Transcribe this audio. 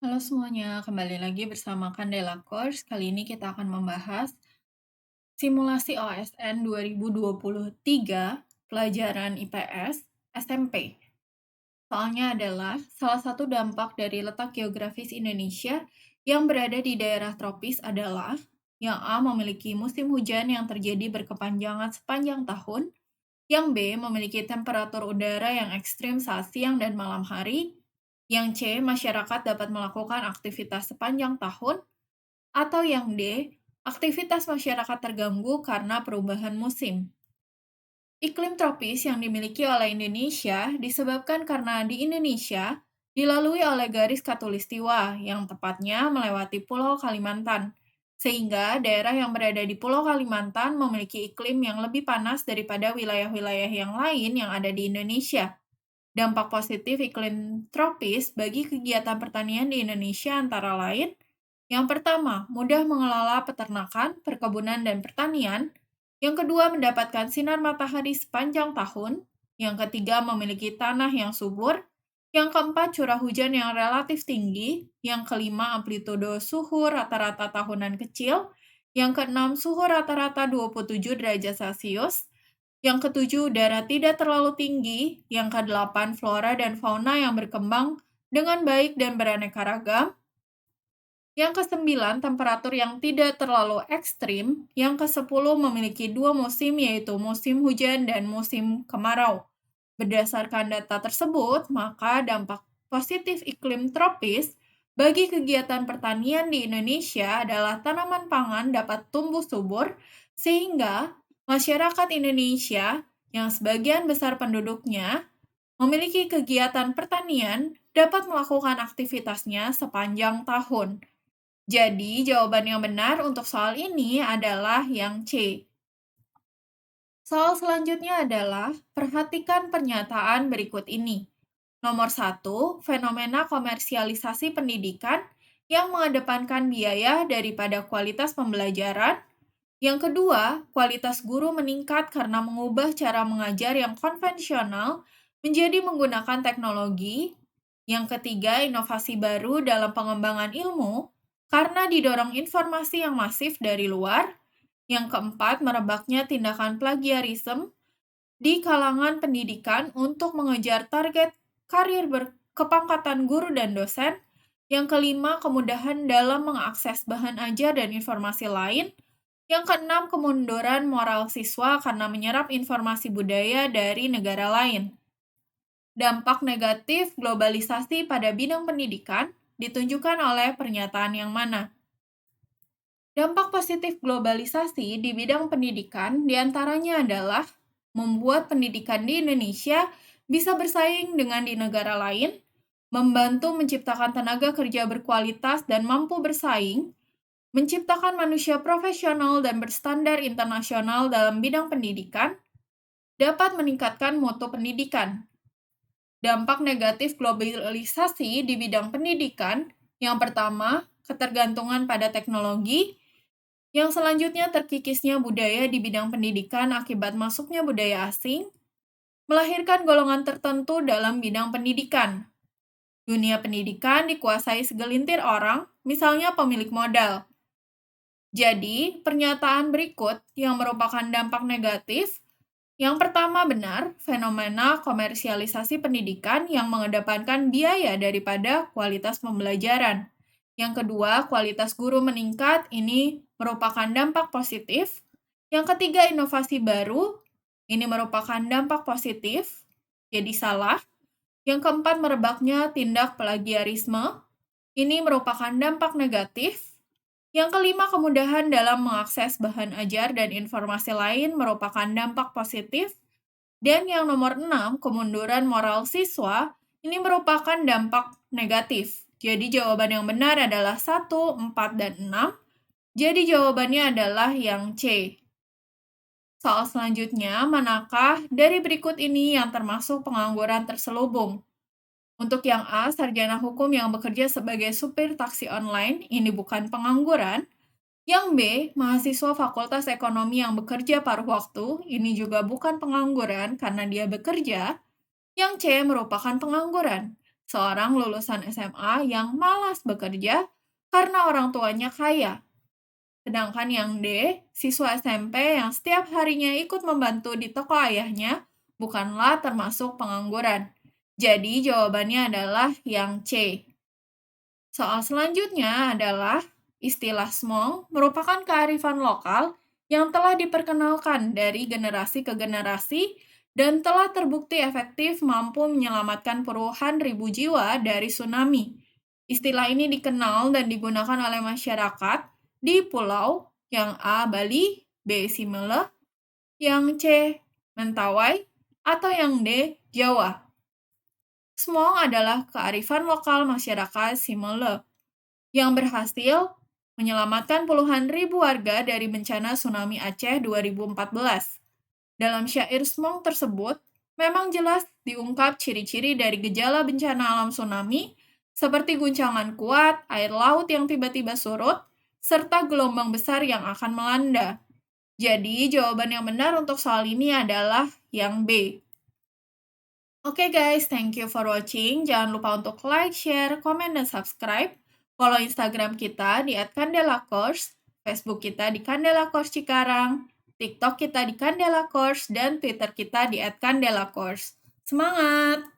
Halo semuanya, kembali lagi bersama Candela Course. Kali ini kita akan membahas simulasi OSN 2023 pelajaran IPS SMP. Soalnya adalah salah satu dampak dari letak geografis Indonesia yang berada di daerah tropis adalah yang A memiliki musim hujan yang terjadi berkepanjangan sepanjang tahun, yang B memiliki temperatur udara yang ekstrim saat siang dan malam hari, yang C masyarakat dapat melakukan aktivitas sepanjang tahun, atau yang D aktivitas masyarakat terganggu karena perubahan musim. Iklim tropis yang dimiliki oleh Indonesia disebabkan karena di Indonesia dilalui oleh garis khatulistiwa yang tepatnya melewati Pulau Kalimantan, sehingga daerah yang berada di Pulau Kalimantan memiliki iklim yang lebih panas daripada wilayah-wilayah yang lain yang ada di Indonesia. Dampak positif iklim tropis bagi kegiatan pertanian di Indonesia antara lain: yang pertama, mudah mengelola peternakan, perkebunan, dan pertanian. Yang kedua, mendapatkan sinar matahari sepanjang tahun. Yang ketiga, memiliki tanah yang subur. Yang keempat, curah hujan yang relatif tinggi. Yang kelima, amplitudo suhu rata-rata tahunan kecil. Yang keenam, suhu rata-rata 27 derajat Celcius. Yang ketujuh, udara tidak terlalu tinggi. Yang kedelapan, flora dan fauna yang berkembang dengan baik dan beraneka ragam. Yang kesembilan, temperatur yang tidak terlalu ekstrim. Yang kesepuluh, memiliki dua musim, yaitu musim hujan dan musim kemarau. Berdasarkan data tersebut, maka dampak positif iklim tropis bagi kegiatan pertanian di Indonesia adalah tanaman pangan dapat tumbuh subur, sehingga masyarakat Indonesia yang sebagian besar penduduknya memiliki kegiatan pertanian dapat melakukan aktivitasnya sepanjang tahun. Jadi, jawaban yang benar untuk soal ini adalah yang C. Soal selanjutnya adalah, perhatikan pernyataan berikut ini. Nomor 1, fenomena komersialisasi pendidikan yang mengedepankan biaya daripada kualitas pembelajaran. Yang kedua, kualitas guru meningkat karena mengubah cara mengajar yang konvensional menjadi menggunakan teknologi. Yang ketiga, inovasi baru dalam pengembangan ilmu karena didorong informasi yang masif dari luar. Yang keempat, merebaknya tindakan plagiarisme di kalangan pendidikan untuk mengejar target karir berkepangkatan guru dan dosen. Yang kelima, kemudahan dalam mengakses bahan ajar dan informasi lain. Yang keenam, kemunduran moral siswa karena menyerap informasi budaya dari negara lain. Dampak negatif globalisasi pada bidang pendidikan ditunjukkan oleh pernyataan yang mana? Dampak positif globalisasi di bidang pendidikan diantaranya adalah membuat pendidikan di Indonesia bisa bersaing dengan di negara lain, membantu menciptakan tenaga kerja berkualitas dan mampu bersaing, menciptakan manusia profesional dan berstandar internasional dalam bidang pendidikan, dapat meningkatkan mutu pendidikan. Dampak negatif globalisasi di bidang pendidikan, yang pertama, ketergantungan pada teknologi. Yang selanjutnya, terkikisnya budaya di bidang pendidikan akibat masuknya budaya asing, melahirkan golongan tertentu dalam bidang pendidikan. Dunia pendidikan dikuasai segelintir orang, misalnya pemilik modal. Jadi, pernyataan berikut yang merupakan dampak negatif. Yang pertama benar, fenomena komersialisasi pendidikan yang mengedepankan biaya daripada kualitas pembelajaran. Yang kedua, kualitas guru meningkat, ini merupakan dampak positif. Yang ketiga, inovasi baru, ini merupakan dampak positif, jadi salah. Yang keempat, merebaknya tindak plagiarisme, ini merupakan dampak negatif. Yang kelima, kemudahan dalam mengakses bahan ajar dan informasi lain merupakan dampak positif. Dan yang nomor 6, kemunduran moral siswa, ini merupakan dampak negatif. Jadi jawaban yang benar adalah 1, 4, dan 6. Jadi jawabannya adalah yang C. Soal selanjutnya, manakah dari berikut ini yang termasuk pengangguran terselubung? Untuk yang A, sarjana hukum yang bekerja sebagai supir taksi online, ini bukan pengangguran. Yang B, mahasiswa Fakultas Ekonomi yang bekerja paruh waktu, ini juga bukan pengangguran karena dia bekerja. Yang C merupakan pengangguran. seorang lulusan SMA yang malas bekerja karena orang tuanya kaya. Sedangkan yang D, siswa SMP yang setiap harinya ikut membantu di toko ayahnya, bukanlah termasuk pengangguran. Jadi jawabannya adalah yang C. Soal selanjutnya adalah istilah smong merupakan kearifan lokal yang telah diperkenalkan dari generasi ke generasi dan telah terbukti efektif mampu menyelamatkan puluhan ribu jiwa dari tsunami. Istilah ini dikenal dan digunakan oleh masyarakat di pulau yang A. Bali, B. Simele, yang C. Mentawai, atau yang D. Jawa. Smong adalah kearifan lokal masyarakat Simele yang berhasil menyelamatkan puluhan ribu warga dari bencana tsunami Aceh 2014. Dalam syair Smong tersebut, memang jelas diungkap ciri-ciri dari gejala bencana alam tsunami, seperti guncangan kuat, air laut yang tiba-tiba surut, serta gelombang besar yang akan melanda. Jadi, jawaban yang benar untuk soal ini adalah yang B. Oke guys, thank you for watching. Jangan lupa untuk like, share, komen, dan subscribe. Follow Instagram kita di @candelacourse, Facebook kita di Candela Course Cikarang, TikTok kita di Candela Course, dan Twitter kita di @candelacourse. Semangat!